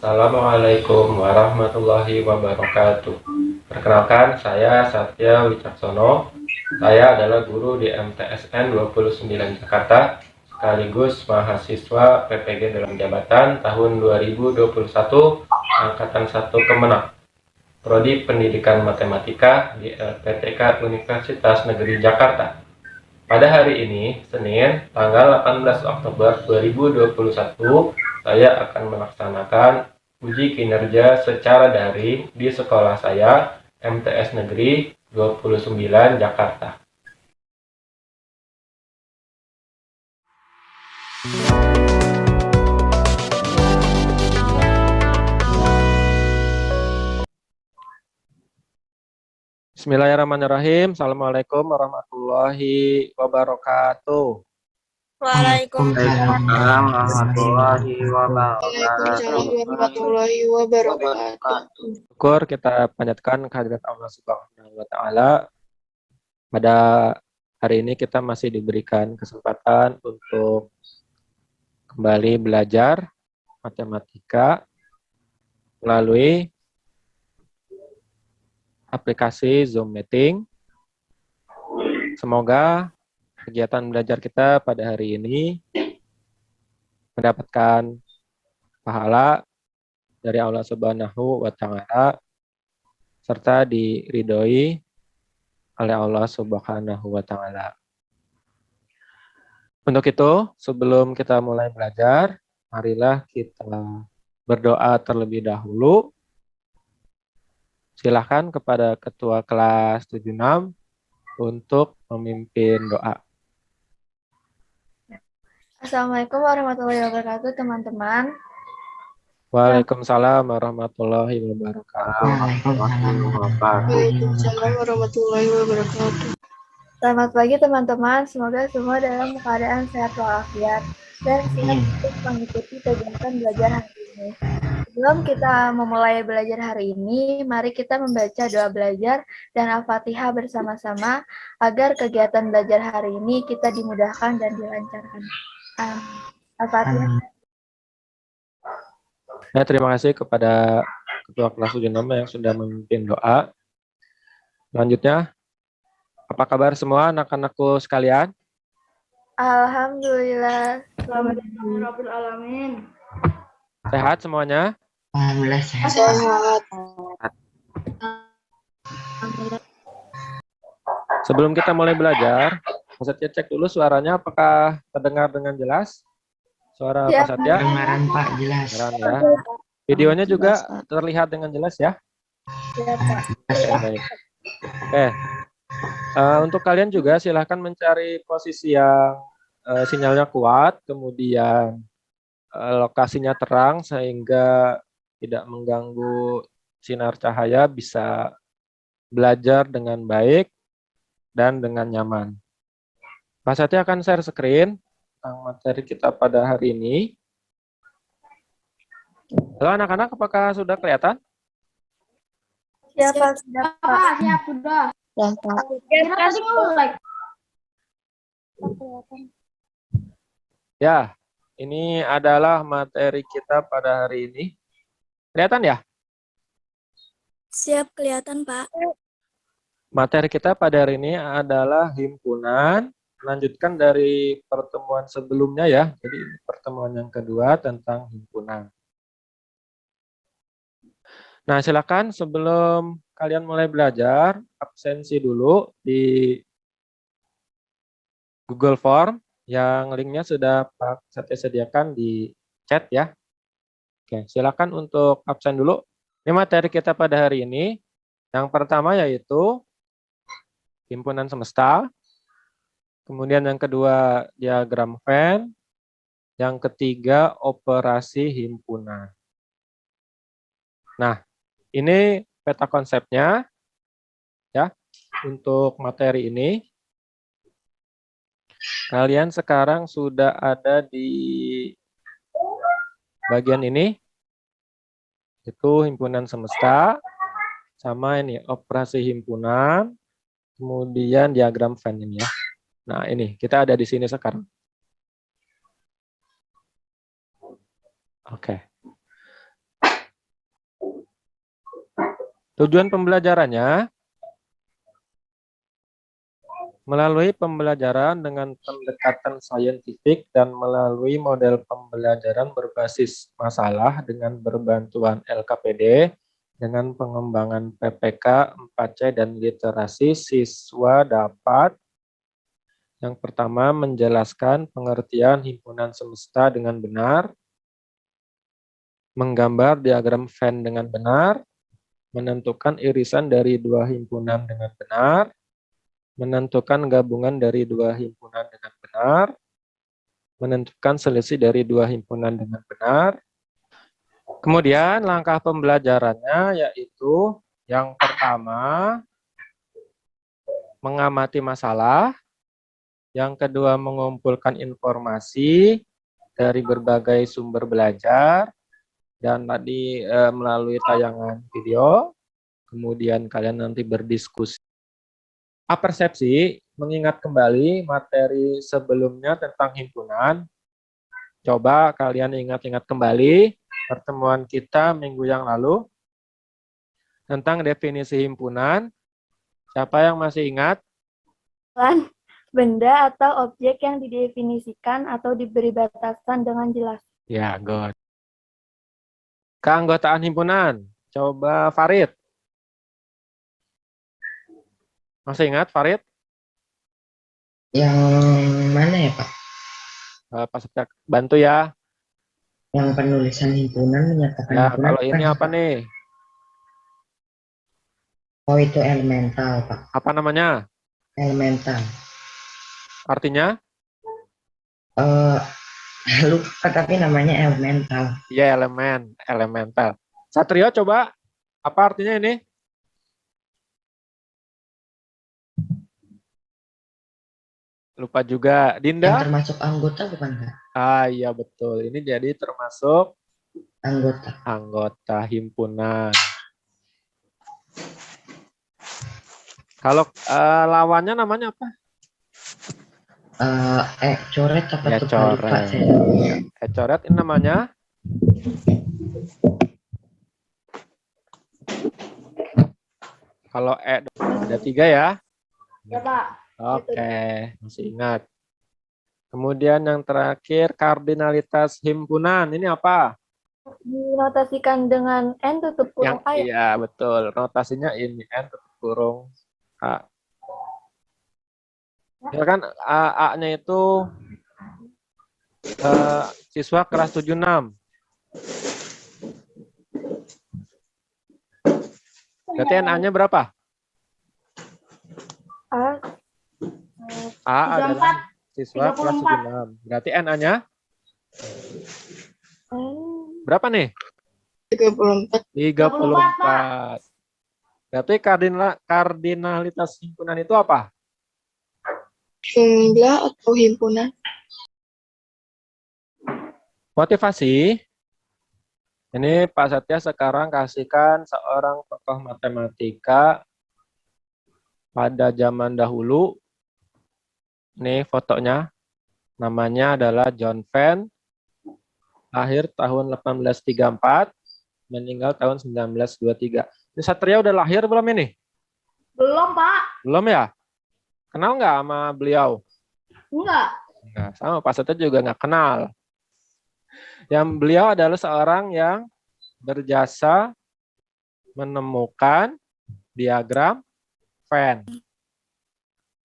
Assalamualaikum warahmatullahi wabarakatuh. Perkenalkan, saya Satya Wicaksono. Saya adalah guru di MTSN 29 Jakarta, sekaligus mahasiswa PPG dalam jabatan tahun 2021, Angkatan 1 Kemenang, Prodi Pendidikan Matematika di LPTK Universitas Negeri Jakarta. Pada hari ini, Senin, tanggal 18 Oktober 2021, saya akan melaksanakan uji kinerja secara daring di sekolah saya, MTS Negeri 29 Jakarta. Bismillahirrahmanirrahim. Assalamualaikum warahmatullahi wabarakatuh. Waalaikumsalam warahmatullahi Waalaikumsalam warahmatullahi wabarakatuh. Syukur kita panjatkan kehadirat Allah Subhanahu wa Ta'ala. Pada hari ini kita masih diberikan kesempatan untuk kembali belajar matematika melalui aplikasi Zoom Meeting. Semoga kegiatan belajar kita pada hari ini mendapatkan pahala dari Allah Subhanahu wa Ta'ala serta diridhoi oleh Allah Subhanahu wa Ta'ala. Untuk itu, sebelum kita mulai belajar, marilah kita berdoa terlebih dahulu. Silahkan kepada Ketua Kelas 76 untuk memimpin doa. Assalamualaikum warahmatullahi wabarakatuh, teman-teman. Waalaikumsalam warahmatullahi wabarakatuh. Waalaikumsalam warahmatullahi wabarakatuh. Selamat pagi, teman-teman. Semoga semua dalam keadaan sehat walafiat dan siap untuk mengikuti kegiatan belajar hari ini. Sebelum kita memulai belajar hari ini, mari kita membaca doa belajar dan Al-Fatihah bersama-sama agar kegiatan belajar hari ini kita dimudahkan dan dilancarkan. Al-Fatihah. Ya, terima kasih kepada Ketua Kelas 76 yang sudah memimpin doa. Selanjutnya, apa kabar semua anak-anakku sekalian? Alhamdulillah. Selamat Alamin. Sehat semuanya? Alhamdulillah sehat. Sebelum kita mulai belajar, Mas Satya cek dulu suaranya apakah terdengar dengan jelas? Suara Pak Satya? Dengaran Pak, jelas. Dengaran ya. Videonya juga terlihat dengan jelas ya? Ya, Pak. Baik. Oke. Untuk kalian juga silahkan mencari posisi yang sinyalnya kuat, kemudian lokasinya terang sehingga tidak mengganggu sinar cahaya, bisa belajar dengan baik dan dengan nyaman. Pak Satya akan share screen tentang materi kita pada hari ini. Halo anak-anak, apakah sudah kelihatan? Siap, Pak. Siap, Pak. Siap, sudah. Ya, Pak. Ya, ini adalah materi kita pada hari ini. Kelihatan ya? Siap, kelihatan, Pak. Materi kita pada hari ini adalah himpunan, melanjutkan dari pertemuan sebelumnya ya. Jadi pertemuan yang kedua tentang himpunan. Nah, silakan sebelum kalian mulai belajar, absensi dulu di Google Form yang linknya sudah Pak Satya sediakan di chat ya. Oke, silakan untuk absen dulu. Ini materi kita pada hari ini. Yang pertama yaitu himpunan semesta. Kemudian yang kedua diagram Venn. Yang ketiga operasi himpunan. Nah, ini peta konsepnya ya untuk materi ini. Kalian sekarang sudah ada di bagian ini. Itu himpunan semesta sama ini operasi himpunan, kemudian diagram Venn ini ya. Nah, ini kita ada di sini sekarang. Oke. Tujuan pembelajarannya melalui pembelajaran dengan pendekatan saintifik dan melalui model pembelajaran berbasis masalah dengan berbantuan LKPD dengan pengembangan PPK, 4C, dan literasi, siswa dapat yang pertama menjelaskan pengertian himpunan semesta dengan benar, menggambar diagram Venn dengan benar, menentukan irisan dari dua himpunan dengan benar, menentukan gabungan dari dua himpunan dengan benar, menentukan selisih dari dua himpunan dengan benar. Kemudian langkah pembelajarannya yaitu yang pertama mengamati masalah, yang kedua mengumpulkan informasi dari berbagai sumber belajar, dan tadi melalui tayangan video, kemudian kalian nanti berdiskusi. Apersepsi, mengingat kembali materi sebelumnya tentang himpunan. Coba kalian ingat-ingat kembali pertemuan kita minggu yang lalu tentang definisi himpunan. Siapa yang masih ingat? Benda atau objek yang didefinisikan atau diberi batasan dengan jelas. Ya, good. Keanggotaan himpunan. Coba Farid. Masih ingat Farid? Yang mana ya Pak? Pak Setia, bantu ya. Yang penulisan himpunan menyatakan Ya, himpunan kalau ini apa nih? Oh, itu elemental Pak. Apa namanya? Elemental. Artinya? Lupa tapi namanya elemental. Ya, elemen, elemental. Satrio coba, apa artinya ini? Lupa juga. Yang Dinda? termasuk anggota bukan Kak? Ah, iya betul. Ini jadi termasuk Anggota. himpunan. Kalau lawannya namanya apa? Coret apa Ya, tuh Pak? Lupa coret. saya. Coret ini namanya? Kalau ada 3 ya? Ya Pak. Oke, masih ingat. Kemudian yang terakhir, kardinalitas himpunan. Ini apa? Dinotasikan dengan N tutup kurung A. Iya, betul. Notasinya ini, N tutup kurung A. Ya kan, A-nya itu siswa kelas 76. Berarti NA-nya berapa? A adalah siswa kelas 76. Berarti NA-nya berapa nih? 34. 34. Berarti kardinalitas himpunan itu apa? Jumlah atau himpunan. Motivasi. Ini Pak Satya sekarang kasihkan seorang tokoh matematika pada zaman dahulu. Ini fotonya. Namanya adalah John Venn. Lahir tahun 1834, meninggal tahun 1923. Ini Satria udah lahir belum ini? Belum Pak. Belum ya? Kenal nggak sama beliau? Enggak. Nggak, sama Pak Satya juga nggak kenal. Yang beliau adalah seorang yang berjasa menemukan diagram Venn.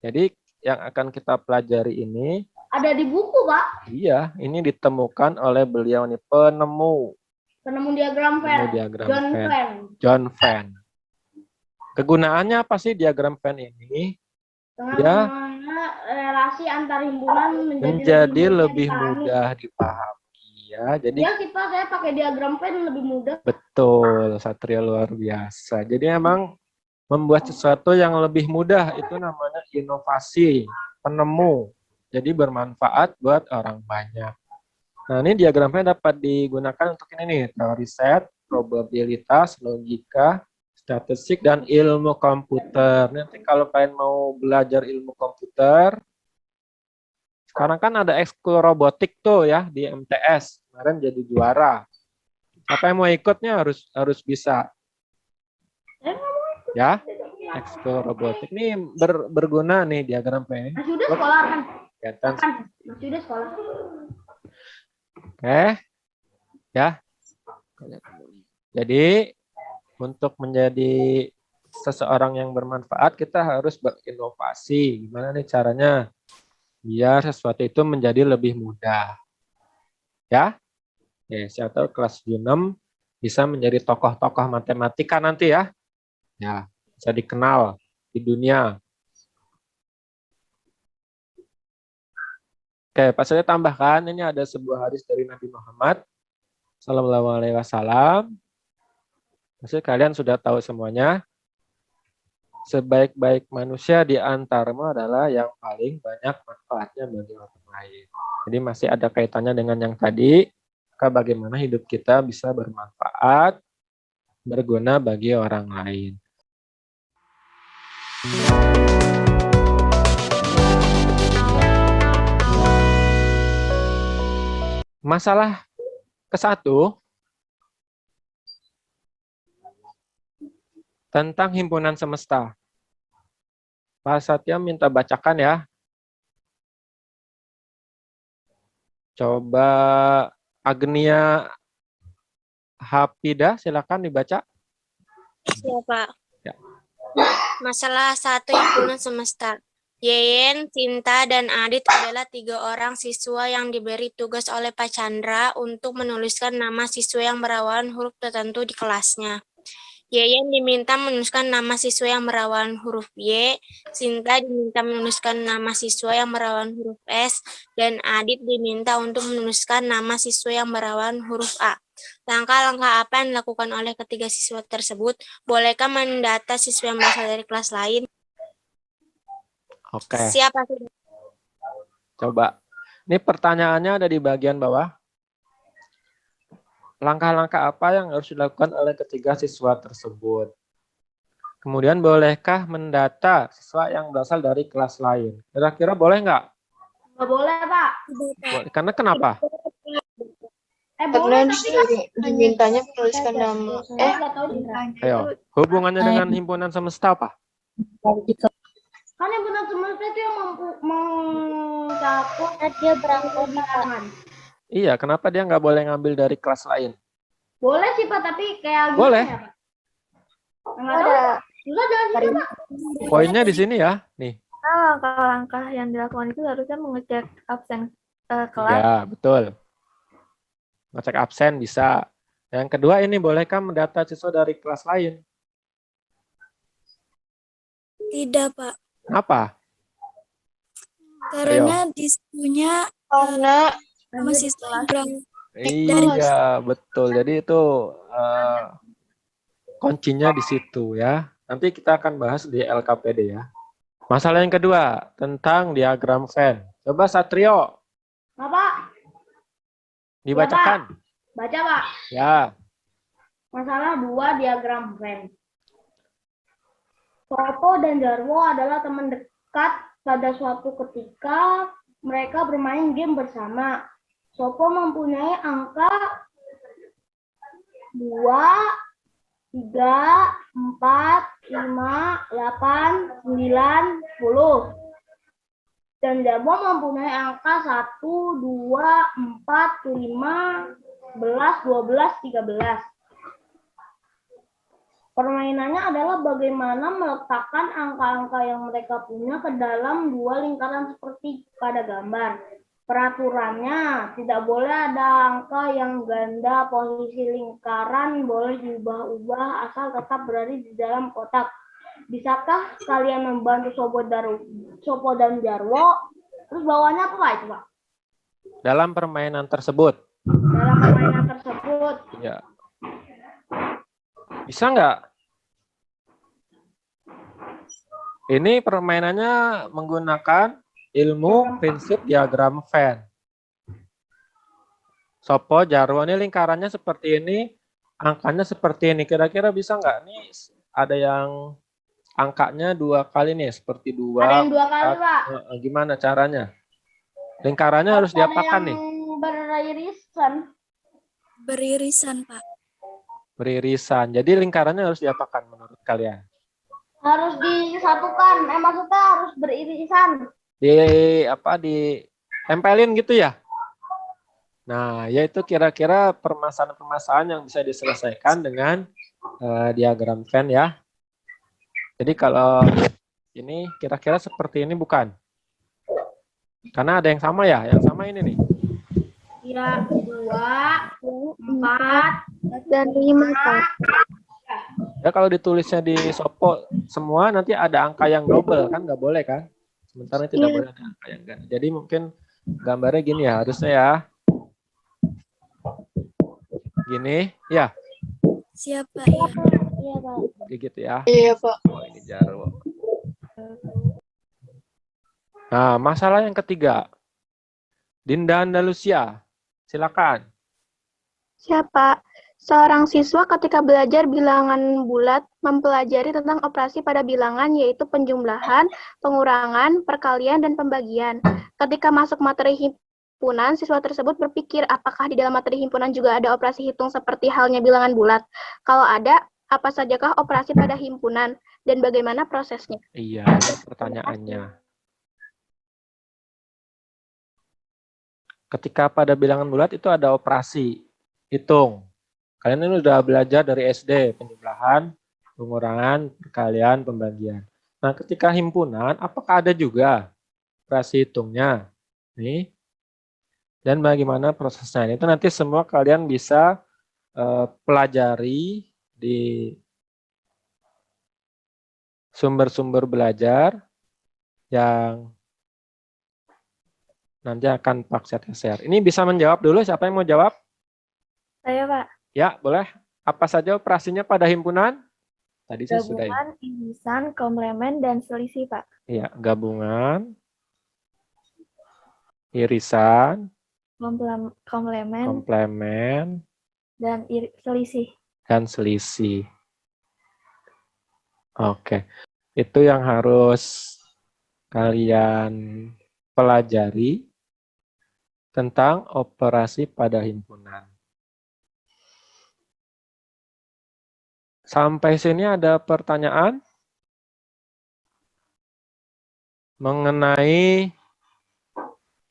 Jadi yang akan kita pelajari ini Ada di buku Pak. iya, ini ditemukan oleh beliau nih, penemu Diagram Venn. diagram John Venn. Venn. John Venn. Kegunaannya apa sih diagram Venn ini? Ya, Relasi antar himpunan menjadi lebih mudah dipahami. Ya, jadi ya sih Pak, saya pakai diagram Venn lebih mudah. betul, Satria luar biasa. Jadi emang membuat sesuatu yang lebih mudah itu namanya inovasi, penemu. Jadi bermanfaat buat orang banyak. Nah, ini diagram Venn dapat digunakan untuk ini nih, teori set, probabilitas, logika, statistik, dan ilmu komputer. Nanti kalau kalian mau belajar ilmu komputer, sekarang kan ada ekskul robotik tuh ya di MTS. Kemarin jadi juara. Siapa yang mau ikutnya harus bisa. Ya, ekskul robotik. Ini berguna nih diagram P. Masih udah sekolah kan? Kelihatan. Masih udah sekolah. Oke. Ya. Jadi untuk menjadi seseorang yang bermanfaat, kita harus berinovasi. Gimana nih caranya? Biar sesuatu itu menjadi lebih mudah. Ya. Oke, siapa tahu kelas 6 bisa menjadi tokoh-tokoh matematika nanti ya. Ya, bisa dikenal di dunia. Oke, Pak saya tambahkan, ini ada sebuah hadis dari Nabi Muhammad Sallallahu Alaihi Wasallam. Pasti kalian sudah tahu semuanya. Sebaik-baik manusia di antaramu adalah yang paling banyak manfaatnya bagi orang lain. Jadi masih ada kaitannya dengan yang tadi. Maka bagaimana hidup kita bisa bermanfaat, berguna bagi orang lain. Masalah ke-1 tentang himpunan semesta. Pak Satya minta bacakan ya. Coba Agnia Hapida, silakan dibaca. Ya, Pak. Ya. Masalah 1 himpunan semesta. Yeyen, Cinta, dan Adit adalah 3 orang siswa yang diberi tugas oleh Pak Chandra untuk menuliskan nama siswa yang berawalan huruf tertentu di kelasnya. Yeyen diminta menuliskan nama siswa yang berawalan huruf Y, Cinta diminta menuliskan nama siswa yang berawalan huruf S, dan Adit diminta untuk menuliskan nama siswa yang berawalan huruf A. Langkah-langkah apa yang dilakukan oleh ketiga siswa tersebut? Bolehkah mendata siswa yang berasal dari kelas lain? Oke. Siapa sudah? Coba. Ini pertanyaannya ada di bagian bawah. Langkah-langkah apa yang harus dilakukan oleh ketiga siswa tersebut? Kemudian bolehkah mendata siswa yang berasal dari kelas lain? Kira-kira boleh nggak? Nggak boleh, Pak. Boleh. Karena kenapa? Boleh, Karena tapi dimintanya menuliskan nama. nggak tahu. Ayo, hubungannya dengan himpunan semesta apa? Kan yang benar semesta itu yang mencakup dia berangkat. Iya, kenapa dia nggak boleh ngambil dari kelas lain? Boleh sih, Pak, tapi kayak Boleh. gimana ya, Pak? Nggak tahu. Susah jalan sini, Pak. Poinnya di sini ya, nih. Langkah-langkah yang dilakukan itu harusnya mengecek absen kelas. Ya, betul. Ngecek absen bisa. Yang kedua ini, bolehkah mendata siswa dari kelas lain? Tidak, Pak. Kenapa? Karena diskunya Karena masih berang. Iya, betul. Jadi itu kuncinya di situ ya. Nanti kita akan bahas di LKPD ya. Masalah yang kedua tentang diagram Venn. Coba Satrio Apa? dibacakan. Baca, Pak. Ya. Masalah 2 diagram Venn. Sopo dan Jarwo adalah teman dekat. Pada suatu ketika mereka bermain game bersama. Sopo mempunyai angka 2, 3, 4, 5, 8, 9, 10. Dan Jarwo mempunyai angka 1, 2, 4, 5, 11, 12, 13. Permainannya adalah bagaimana meletakkan angka-angka yang mereka punya ke dalam 2 lingkaran seperti pada gambar. Peraturannya, tidak boleh ada angka yang ganda, posisi lingkaran boleh diubah-ubah asal tetap berada di dalam kotak. Bisakah kalian membantu Sopo dan Jarwo? Terus bawahnya apa, Pak, itu, Pak? Dalam permainan tersebut. Dalam permainan tersebut. Ya. Bisa nggak? Ini permainannya menggunakan ilmu prinsip diagram Venn. Sopo, Jarwo, ini lingkarannya seperti ini, angkanya seperti ini. Kira-kira bisa nggak? Nih ada yang angkanya 2 kali nih, seperti 2. Ada yang 2 kali, Pak. Gimana caranya? Lingkarannya harus diapakan nih? Beririsan. Beririsan, Pak. beririsan. Jadi lingkarannya harus diapakan menurut kalian? Harus disatukan, maksudnya harus beririsan. Ditempelin gitu ya? Nah, yaitu kira-kira permasalahan-permasalahan yang bisa diselesaikan dengan diagram Venn ya. Jadi kalau ini kira-kira seperti ini bukan? Karena ada yang sama ya, yang sama ini nih. Ya, 2, 4, dan 5, Pak. Ya kalau ditulisnya di Sopo semua nanti ada angka yang double kan, nggak boleh kan? Sementara tidak boleh ada angka yang ganda. Jadi mungkin gambarnya gini ya, harusnya ya. Gini, ya. Siapa ya? iya Pak. Kayak gitu ya. Iya, Pak. Oh, ini Jarwo. Nah, masalah yang ketiga. Dinda Andalusia. Silakan. Siapa? Seorang siswa ketika belajar bilangan bulat mempelajari tentang operasi pada bilangan yaitu penjumlahan, pengurangan, perkalian, dan pembagian. Ketika masuk materi himpunan, siswa tersebut berpikir apakah di dalam materi himpunan juga ada operasi hitung seperti halnya bilangan bulat. Kalau ada, apa sajakah operasi pada himpunan dan bagaimana prosesnya? Iya, pertanyaannya. Ketika pada bilangan bulat itu ada operasi hitung. Kalian ini udah belajar dari SD, penjumlahan, pengurangan, perkalian, pembagian. Nah, ketika himpunan, apakah ada juga operasi hitungnya? Nih. Dan bagaimana prosesnya? Itu nanti semua kalian bisa pelajari di sumber-sumber belajar yang nanti akan Pak Setia share. Ini bisa menjawab dulu, siapa yang mau jawab? Saya, Pak. Ya, boleh. Apa saja operasinya pada himpunan? Tadi saya sudah ya. Gabungan, irisan, komplemen, dan selisih, Pak. Iya, gabungan, irisan, Komplemen, komplemen, dan selisih. dan selisih. Oke. Itu yang harus kalian pelajari tentang operasi pada himpunan. Sampai sini ada pertanyaan mengenai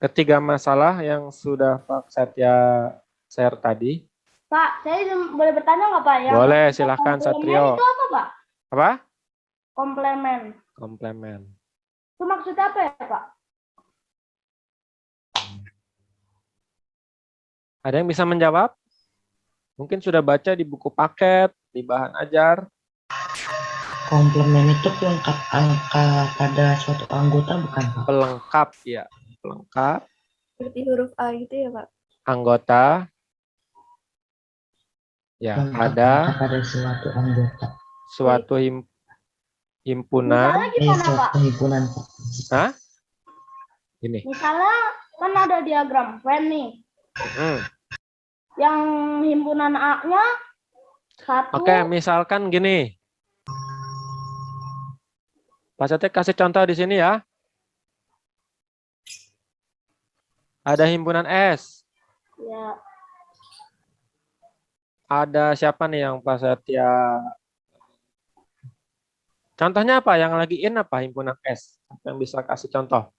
ketiga masalah yang sudah Pak Satya share tadi. Pak, saya boleh bertanya nggak Pak? Yang Boleh, silahkan komplemen Satrio. itu apa Pak? Apa? Komplemen. Komplemen. Itu maksudnya apa ya Pak? Ada yang bisa menjawab? Mungkin sudah baca di buku paket, di bahan ajar. Komplemen itu pelengkap angka pada suatu anggota bukan Pak? Pelengkap, ya. Pelengkap. Seperti huruf A gitu ya, Pak? Anggota. Ya, Pelengkap ada angka pada suatu anggota. suatu himpunan. Misalnya gimana Pak? Suatu himpunan Pak. Hah? Ini. Misalnya kan ada diagram Venn nih. Yang himpunan A-nya 1. Oke, misalkan gini. Pak Satya kasih contoh di sini ya. Ada himpunan S. Ya. Ada siapa nih yang Pak Satya? Contohnya apa? Yang lagi in apa himpunan S? Yang bisa kasih contoh?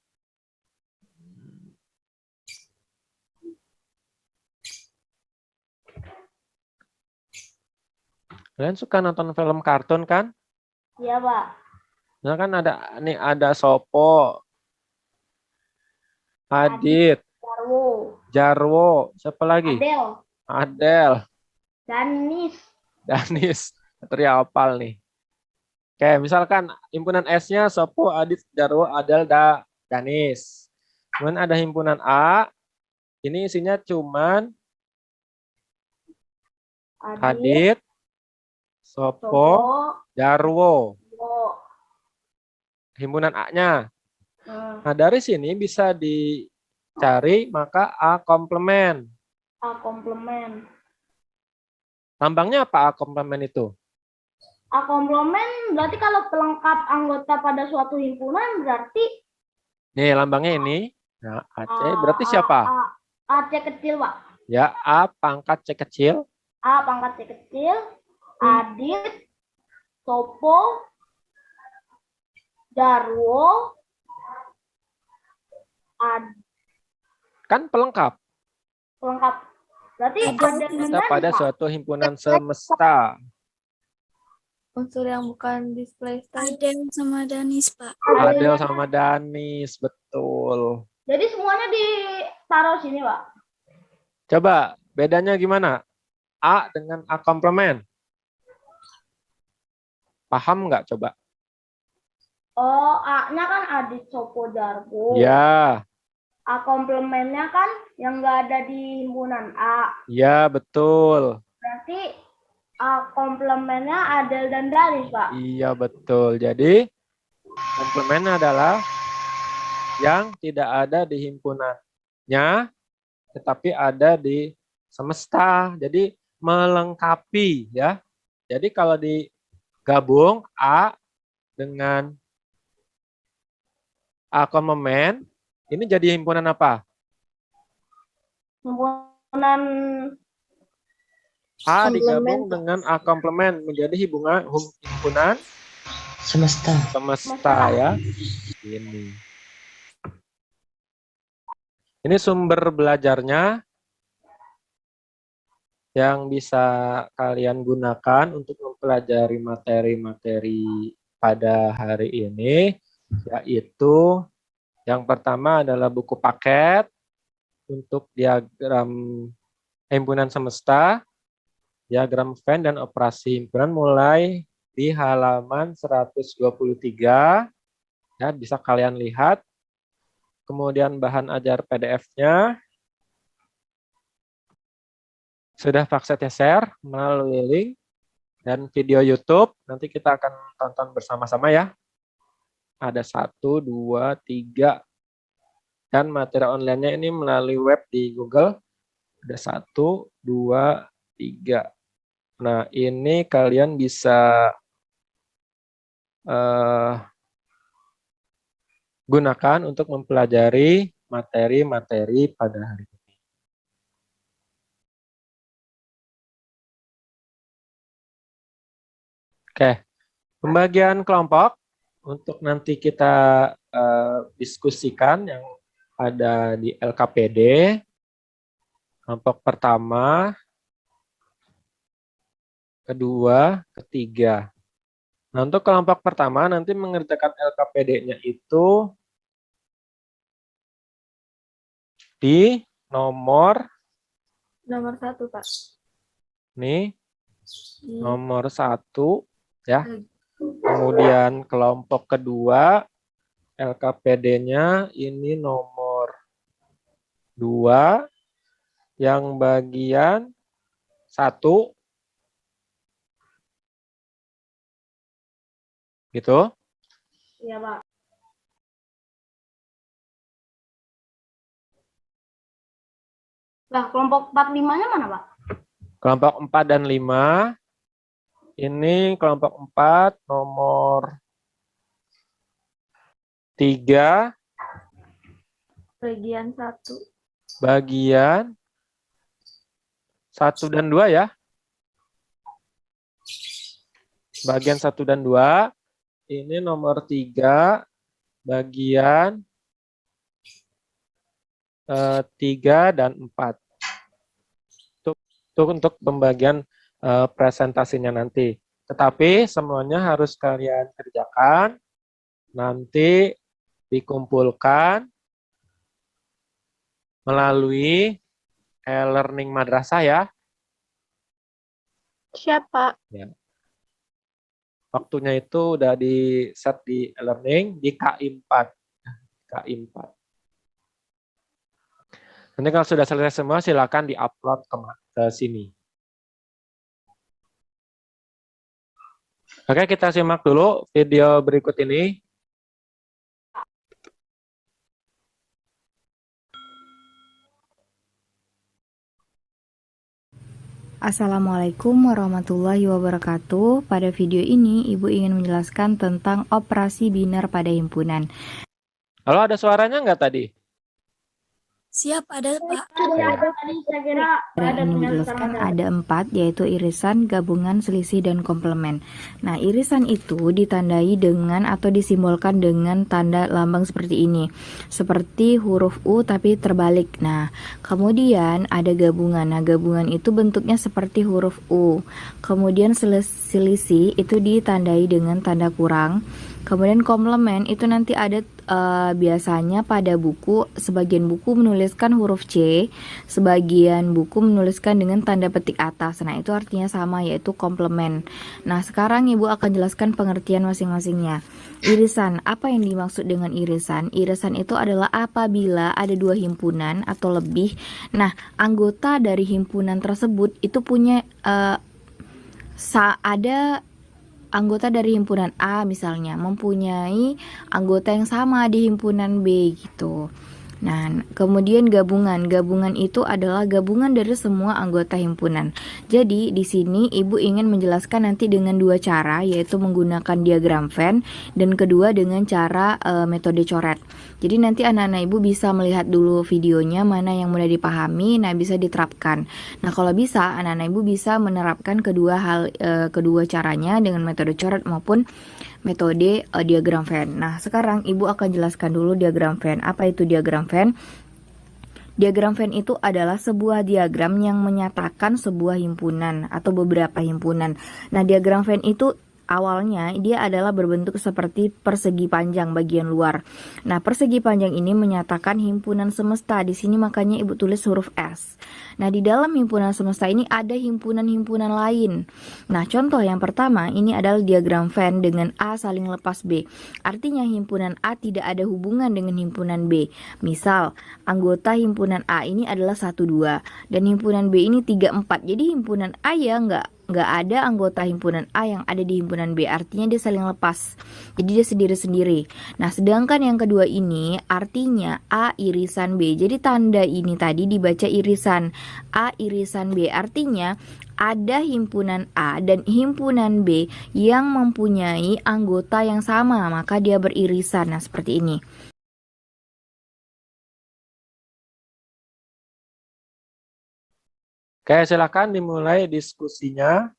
Kalian suka nonton film kartun kan? Iya Pak. Nah kan ada Sopo, Adit, Jarwo, siapa lagi? Adel, Danis, Satria hafal nih. Oke, misalkan himpunan S-nya Sopo, Adit, Jarwo, Adel, Danis. Kemudian ada himpunan A, ini isinya cuman Adit, Sopo, Jarwo. Himpunan A-nya. Nah, dari sini bisa dicari maka A komplemen. A komplemen. Lambangnya apa A komplemen itu? A komplemen berarti kalau pelengkap anggota pada suatu himpunan berarti Nih, lambangnya ini. Nah, AC berarti siapa? AC kecil, Pak. Ya, A pangkat C kecil. A. Pangkat C kecil, Adit, Topo, Darwo, Kan pelengkap. lengkap. Berarti ada Kita pada suatu himpunan semesta. Unsur yang bukan display style. Adel sama Danis, Pak. Adel sama Danis, betul. Jadi semuanya ditaruh sini, Pak. Coba bedanya gimana? A dengan A komplement. Paham nggak coba? Oh, A-nya kan Adit, Sopo, Darwo. Ya, A komplemennya kan yang nggak ada di himpunan A. ya betul. Berarti A komplemennya Adel dan Danis, Pak. Iya betul. Jadi komplement adalah yang tidak ada di himpunannya, tetapi ada di semesta. Jadi melengkapi ya. Jadi kalau digabung A dengan A komplement, ini jadi himpunan apa? Himpunan A digabung dengan A komplement menjadi himpunan Semesta. semesta ya. Ini sumber belajarnya yang bisa kalian gunakan untuk mempelajari materi-materi pada hari ini, yaitu yang pertama adalah buku paket untuk diagram himpunan semesta, diagram Venn dan operasi himpunan mulai di halaman 123, ya bisa kalian lihat. Kemudian bahan ajar PDF-nya sudah Pak Setia share melalui link dan video YouTube. Nanti kita akan tonton bersama-sama ya. Ada 1, 2, 3. Dan materi online-nya ini melalui web di Google. Ada 1, 2, 3. Nah, ini kalian bisa gunakan untuk mempelajari materi-materi pada hari ini. Oke, pembagian kelompok untuk nanti kita diskusikan yang ada di LKPD. Kelompok pertama, kedua, ketiga. Nah, untuk kelompok pertama nanti mengerjakan LKPD-nya itu di nomor 1, Pak. nih, nomor 1 ya. Kemudian kelompok kedua LKPD-nya ini nomor 2 yang bagian 1 gitu. Iya, Pak. Lah, kelompok 45-nya mana, Pak? Kelompok 4 dan 5. Ini kelompok 4 nomor 3 Bagian 1. bagian 1 dan 2 ya. Bagian 1 dan 2. Ini nomor 3 bagian 3 dan 4. Itu untuk pembagian presentasinya nanti. Tetapi semuanya harus kalian kerjakan. Nanti dikumpulkan melalui e-learning madrasah ya. Siapa? Ya. Waktunya itu udah di set di e-learning di KI4. KI4. Nanti kalau sudah selesai semua silakan di-upload ke sini. Oke, kita simak dulu video berikut ini. Assalamualaikum warahmatullahi wabarakatuh. Pada video ini, Ibu ingin menjelaskan tentang operasi biner pada himpunan. Halo, ada suaranya nggak tadi? Siap, ada Pak. Tadi saya kira Yang ada ini penjelasan dijelaskan ada 4, yaitu irisan, gabungan, selisih, dan komplement. Nah, irisan itu ditandai dengan atau disimbolkan dengan tanda lambang seperti ini, seperti huruf U tapi terbalik. Nah, kemudian ada gabungan. Nah, gabungan itu bentuknya seperti huruf U. Kemudian selisih itu ditandai dengan tanda kurang. Kemudian komplement itu nanti ada biasanya pada buku, sebagian buku menuliskan huruf C, sebagian buku menuliskan dengan tanda petik atas. Nah, itu artinya sama, yaitu komplement. Nah, sekarang Ibu akan jelaskan pengertian masing-masingnya. Irisan, apa yang dimaksud dengan irisan? Irisan itu adalah apabila ada 2 himpunan atau lebih. Nah, anggota dari himpunan tersebut itu punya ada anggota dari himpunan A misalnya mempunyai anggota yang sama di himpunan B gitu. Nah, kemudian gabungan. Gabungan itu adalah gabungan dari semua anggota himpunan. Jadi, di sini Ibu ingin menjelaskan nanti dengan 2 cara, yaitu menggunakan diagram Venn dan kedua dengan cara metode coret. Jadi nanti anak-anak Ibu bisa melihat dulu videonya mana yang mudah dipahami, nah bisa diterapkan. Nah, kalau bisa anak-anak Ibu bisa menerapkan kedua caranya dengan metode coret maupun metode diagram Venn. Nah, sekarang Ibu akan jelaskan dulu diagram Venn. Apa itu diagram Venn? Diagram Venn itu adalah sebuah diagram yang menyatakan sebuah himpunan atau beberapa himpunan. Nah, diagram Venn itu awalnya dia adalah berbentuk seperti persegi panjang bagian luar. Nah, persegi panjang ini menyatakan himpunan semesta. Di sini makanya Ibu tulis huruf S. Nah, di dalam himpunan semesta ini ada himpunan-himpunan lain. Nah, contoh yang pertama ini adalah diagram Venn dengan A saling lepas B. Artinya himpunan A tidak ada hubungan dengan himpunan B. Misal, anggota himpunan A ini adalah 1, 2 dan himpunan B ini 3, 4. Jadi himpunan A ya nggak ada anggota himpunan A yang ada di himpunan B, artinya dia saling lepas, jadi dia sendiri-sendiri. Nah, sedangkan yang kedua ini artinya A irisan B, jadi tanda ini tadi dibaca irisan. A irisan B artinya ada himpunan A dan himpunan B yang mempunyai anggota yang sama, maka dia beririsan. Nah, seperti ini. Oke, silakan dimulai diskusinya.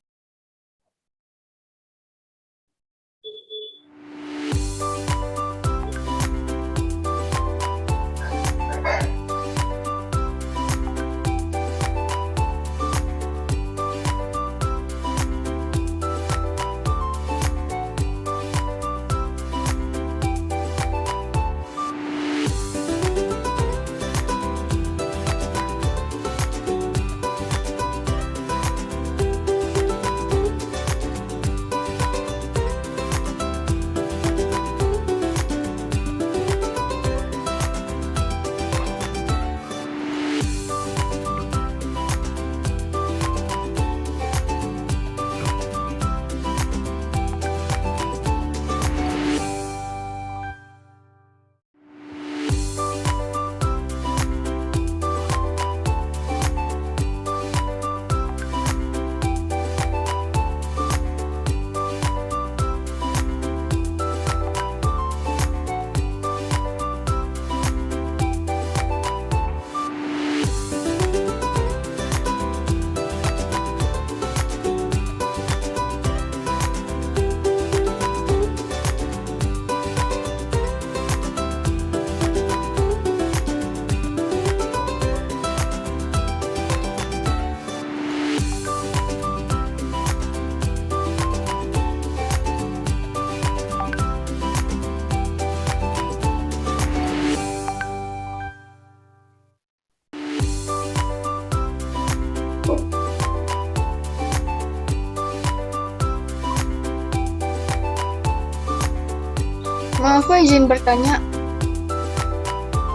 Maaf Pak, izin bertanya.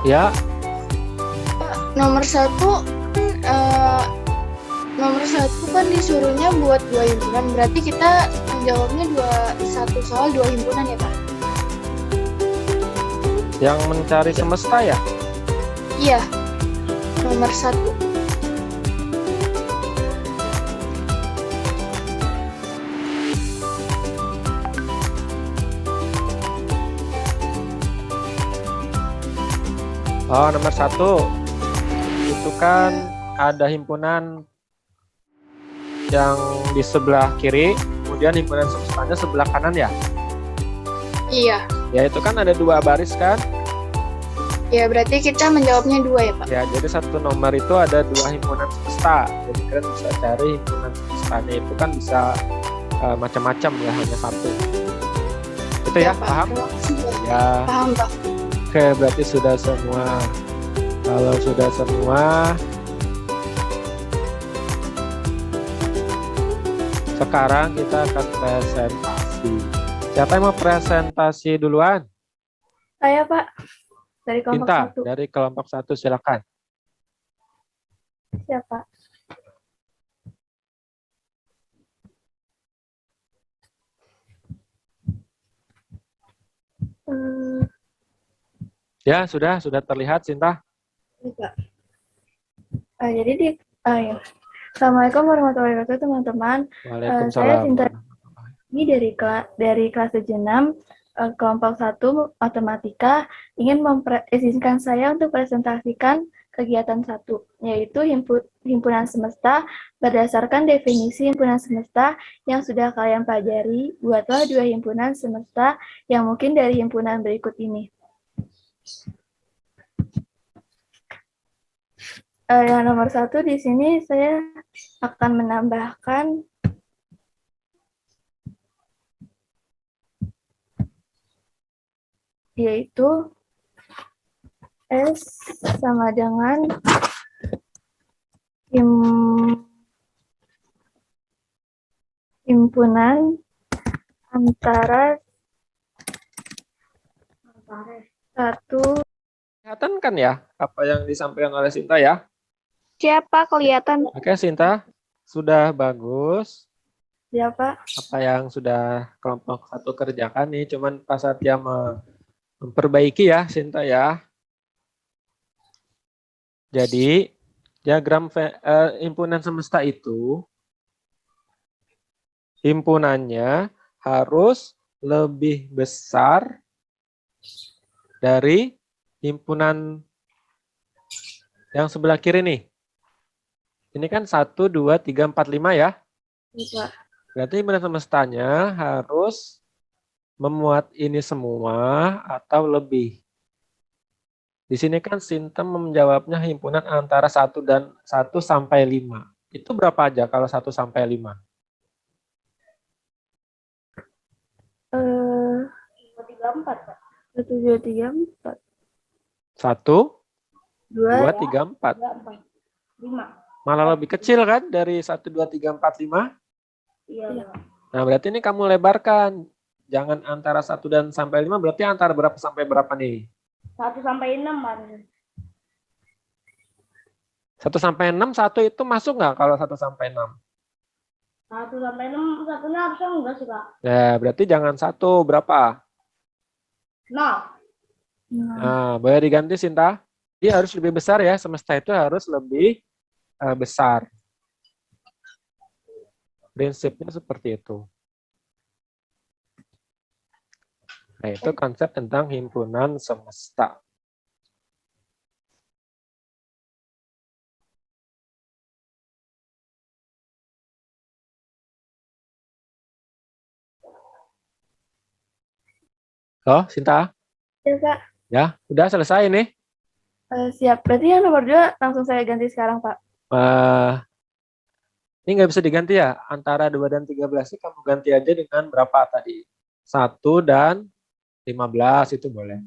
Ya, Nomor 1 kan disuruhnya buat 2 himpunan. Berarti kita menjawabnya 1 soal 2 himpunan ya Pak? yang mencari semesta ya? Iya. Nomor 1. Oh, nomor 1. itu kan ada himpunan yang di sebelah kiri, kemudian himpunan semestanya sebelah kanan ya. Iya. Ya itu kan ada 2 baris kan. Ya, berarti kita menjawabnya 2 ya, Pak? Ya, jadi satu nomor itu ada 2 himpunan semesta. Jadi kalian bisa cari himpunan semestanya itu kan bisa macam-macam ya, hanya satu. Itu ya, Pak. paham? Ya. Paham, Pak. Oke, berarti sudah semua. Kalau sudah semua, sekarang kita akan presentasi. Siapa yang mau presentasi duluan? Saya, Pak. Dari kelompok Cinta, 1. dari kelompok 1 silakan. Siapa? Ya, sudah terlihat Cinta. Pak. Ya. Assalamualaikum warahmatullahi wabarakatuh, teman-teman. Saya Waalaikumsalam. Cinta ini dari kelas 76 kelompok 1 matematika izinkan saya untuk presentasikan kegiatan 1, yaitu himpunan semesta. Berdasarkan definisi himpunan semesta yang sudah kalian pelajari, buatlah 2 himpunan semesta yang mungkin dari himpunan berikut ini. Yang nomor 1 di sini saya akan menambahkan yaitu S sama dengan himpunan antara 1. Kelihatan kan ya apa yang disampaikan oleh Sinta ya? Siapa kelihatan? Oke, Sinta, sudah bagus. Siapa? Apa yang sudah kelompok 1 kerjakan nih, cuman Pak Satya memperbaiki ya, Sinta ya. Jadi, diagram himpunan semesta itu, himpunannya harus lebih besar dari himpunan yang sebelah kiri nih. Ini kan 1, 2, 3, 4, 5 ya. Iya. Berarti himpunan semestanya harus memuat ini semua atau lebih. Di sini kan Sinta menjawabnya himpunan antara 1 sampai 5. Itu berapa aja kalau 1 sampai 5? 2, 3, 4, Pak. 1, 2, 3, 4. 1, 2, 2, 3, 4. 3, 4. 5. Malah lebih kecil kan dari 1, 2, 3, 4, 5? Iya. Nah, berarti ini kamu lebarkan. Jangan antara 1 dan sampai 5, berarti antara berapa sampai berapa nih? 1 sampai 6, Pak. 1 sampai 6, 1 itu masuk nggak kalau 1 sampai 6? 1 sampai 6, satunya harusnya enggak sih, Pak. Ya, berarti jangan 1, berapa? 0. Nah, boleh diganti, Sinta? Dia harus lebih besar ya, semesta itu harus lebih besar. Prinsipnya seperti itu. Nah, itu konsep tentang himpunan semesta. Oh, Sinta? Ya, Pak. Ya, udah selesai nih. Siap. Berarti yang nomor 2 langsung saya ganti sekarang, Pak. Ini nggak bisa diganti ya? Antara 2 dan 13 ini kamu ganti aja dengan berapa tadi? 1 dan 15 itu boleh.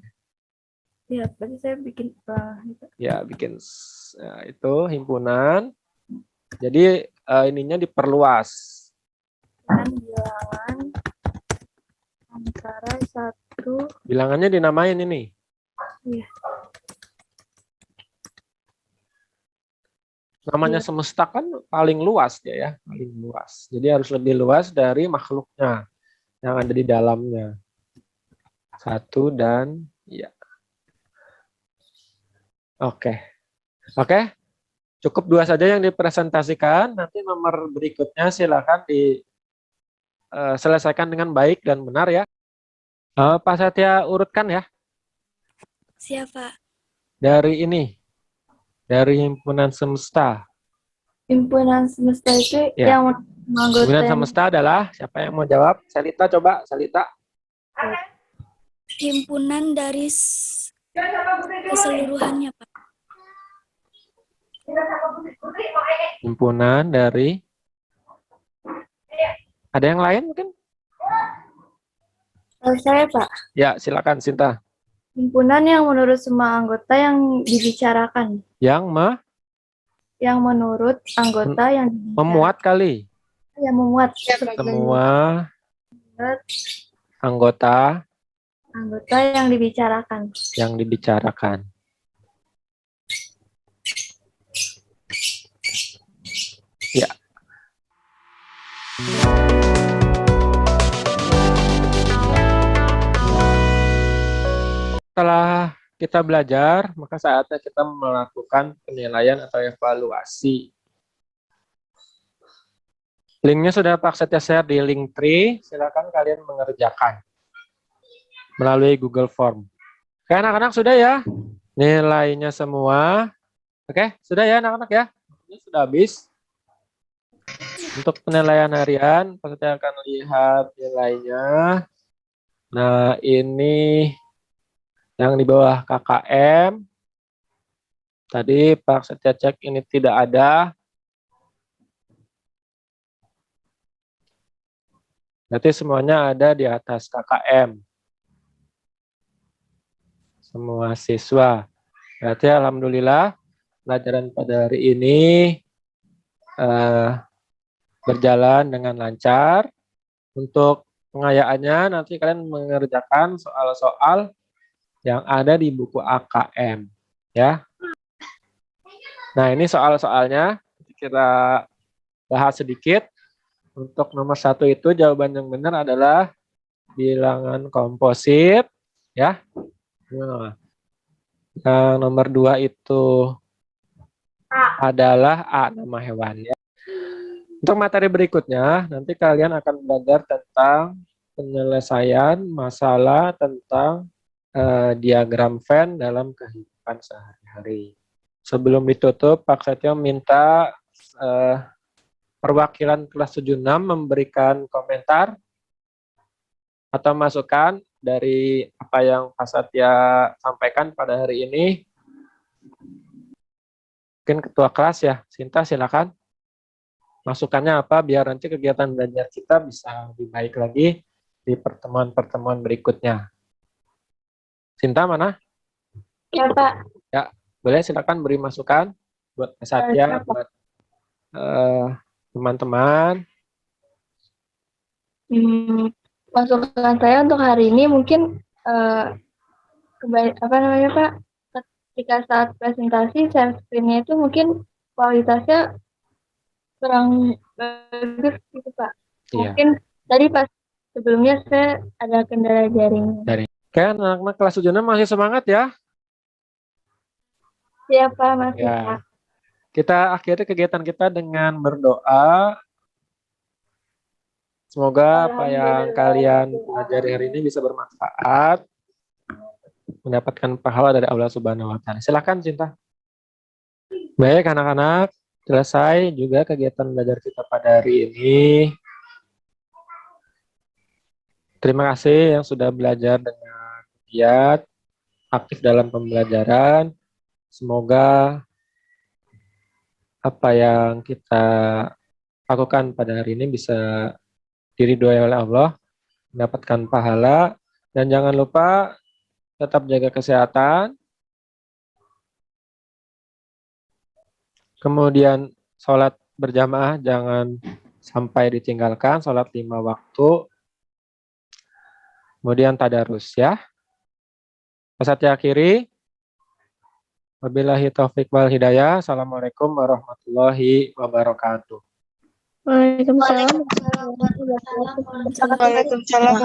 Ya, berarti saya bikin Ya, bikin itu himpunan. Jadi ininya diperluas. bilangan antara 1. Bilangannya dinamain ini. Iya. Namanya semesta kan paling luas ya, paling luas. Jadi harus lebih luas dari makhluknya yang ada di dalamnya. 1 dan ya. Oke. Cukup 2 saja yang dipresentasikan. Nanti nomor berikutnya silakan diselesaikan dengan baik dan benar ya. Pak Satya urutkan ya. Siapa? Dari ini. dari himpunan semesta. Himpunan semesta itu Ya. yang anggota Himpunan yang semesta adalah, siapa yang mau jawab? Selita, coba. Selita. Himpunan dari keseluruhannya, Pak. Himpunan dari, ada yang lain mungkin? saya, Pak. Ya, silakan Sinta. Himpunan yang menurut semua anggota yang dibicarakan. Yang menurut anggota yang dibicarakan. Memuat kali. Yang memuat. Semua anggota yang dibicarakan. yang dibicarakan. Ya. Setelah kita belajar, maka saatnya kita melakukan penilaian atau evaluasi. Linknya sudah Pak Setia share di Linktree. Silakan kalian mengerjakan melalui Google Form. Oke, anak-anak sudah ya? Nilainya semua. Oke, sudah ya anak-anak ya? Ini sudah habis. Untuk penilaian harian, Pak Setia akan lihat nilainya. Nah, ini yang di bawah KKM. Tadi Pak Setia cek ini tidak ada. Berarti semuanya ada di atas KKM. Semua siswa. Berarti alhamdulillah pelajaran pada hari ini berjalan dengan lancar. Untuk pengayaannya nanti kalian mengerjakan soal-soal yang ada di buku AKM. Ya. Nah, ini soal-soalnya kita bahas sedikit. Untuk nomor 1 itu jawaban yang benar adalah bilangan komposit, ya. Yang nomor 2 itu adalah A, nama hewan, ya. Untuk materi berikutnya, nanti kalian akan belajar tentang penyelesaian masalah tentang diagram Venn dalam kehidupan sehari-hari. Sebelum ditutup, Pak Setio minta perwakilan kelas 76 memberikan komentar atau masukan dari apa yang Pak Satya sampaikan pada hari ini. Mungkin ketua kelas ya, Sinta silakan. Masukannya apa biar nanti kegiatan belajar kita bisa lebih baik lagi di pertemuan-pertemuan berikutnya. Sinta mana? Ya, Pak. Ya, boleh silakan beri masukan buat Pak Satya, buat teman-teman. Masukan saya untuk hari ini mungkin apa namanya, Pak? Ketika saat presentasi share screen-nya itu mungkin kualitasnya kurang bagus gitu, Pak. Iya. Mungkin tadi pas sebelumnya saya ada kendala jaring. Oke, anak-anak kelas 76 masih semangat ya? Iya, Pak, masih, Ya. Pak. Kita akhiri kegiatan kita dengan berdoa. Semoga apa yang kalian pelajari hari ini bisa bermanfaat, mendapatkan pahala dari Allah Subhanahu wa Ta'ala. Silakan, Cinta. Baik, anak-anak, selesai juga kegiatan belajar kita pada hari ini. Terima kasih yang sudah belajar dengan giat, aktif dalam pembelajaran. Semoga apa yang kita lakukan pada hari ini bisa diridhoi oleh Allah, mendapatkan pahala, dan jangan lupa tetap jaga kesehatan. Kemudian sholat berjamaah jangan sampai ditinggalkan, sholat 5 waktu. Kemudian tadarus ya. Pasatya akhiri. Wabillahi taufiq wal hidayah. Assalamualaikum warahmatullahi wabarakatuh. Waalaikumsalam. Waalaikumsalam.